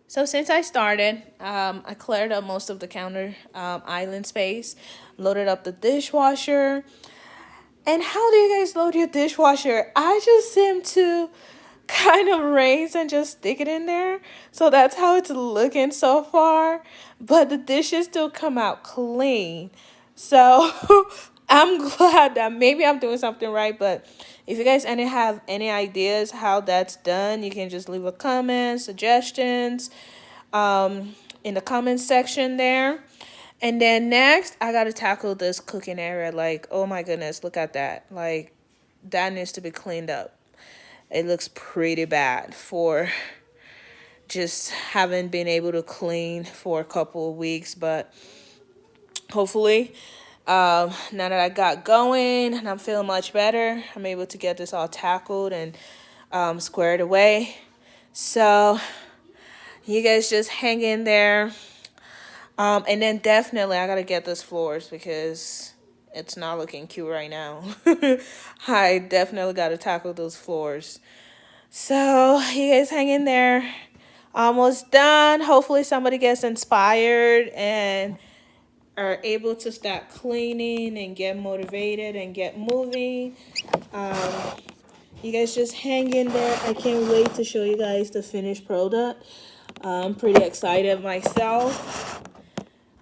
So since I started, I cleared up most of the counter island space, loaded up the dishwasher. And how do you guys load your dishwasher? I just seem to kind of raise and just stick it in there. So that's how it's looking so far. But the dishes still come out clean. So I'm glad that maybe I'm doing something right. But if you guys have any ideas how that's done, you can just leave a comment, suggestions in the comment section there. And then next, I gotta tackle this cooking area. Like, oh my goodness, look at that. Like, that needs to be cleaned up. It looks pretty bad for just haven't been able to clean for a couple of weeks. But hopefully, now that I got going and I'm feeling much better, I'm able to get this all tackled and squared away. So you guys just hang in there. And then definitely I gotta get those floors because it's not looking cute right now. I definitely gotta tackle those floors. So you guys hang in there. Almost done. Hopefully somebody gets inspired and are able to start cleaning and get motivated and get moving. You guys just hang in there. I can't wait to show you guys the finished product. I'm pretty excited myself,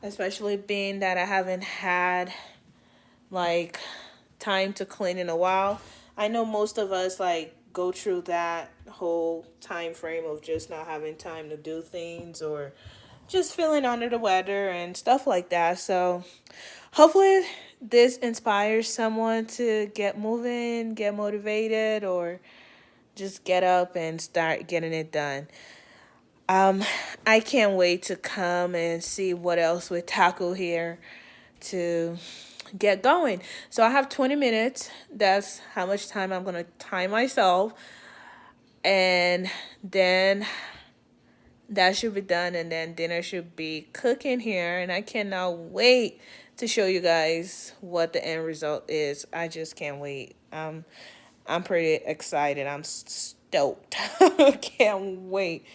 especially being that I haven't had like time to clean in a while. I know most of us like go through that whole time frame of just not having time to do things or just feeling under the weather and stuff like that. So hopefully this inspires someone to get moving, get motivated, or just get up and start getting it done. I can't wait to come and see what else we tackle here to get going. So I have 20 minutes. That's how much time I'm going to time myself. And then that should be done. And then dinner should be cooking here. And I cannot wait to show you guys what the end result is. I just can't wait. I'm pretty excited. I'm stoked. Can't wait.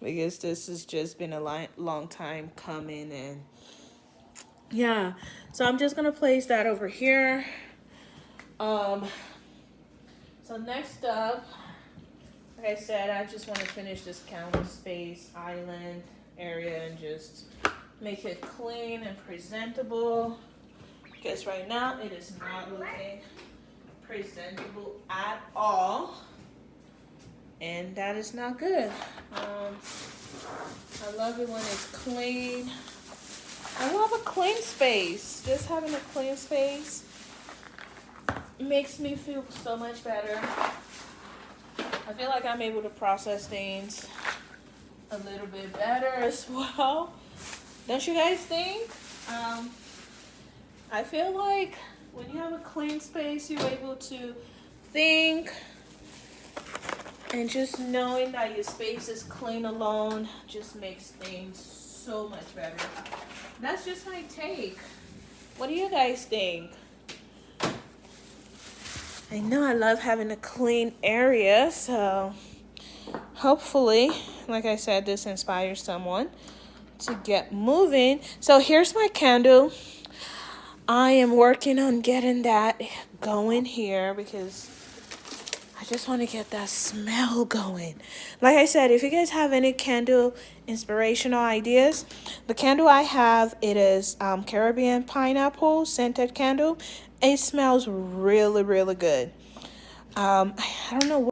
Because this has just been a long time coming. And yeah, so I'm just gonna place that over here. So next up, like I said, I just want to finish this counter space island area and just make it clean and presentable, because right now it is not looking presentable at all, and that is not good. I love it when it's clean. I love a clean space. Just having a clean space makes me feel so much better. I feel like I'm able to process things a little bit better as well. Don't you guys think? I feel like when you have a clean space, you're able to think, and just knowing that your space is clean alone just makes things so much better. That's just my take. What do you guys think? I know I love having a clean area, so hopefully, like I said, this inspires someone to get moving. So here's my candle. I am working on getting that going here because I just want to get that smell going. Like I said, if you guys have any candle inspirational ideas, the candle I have, it is Caribbean pineapple scented candle. It smells really, really good. I don't know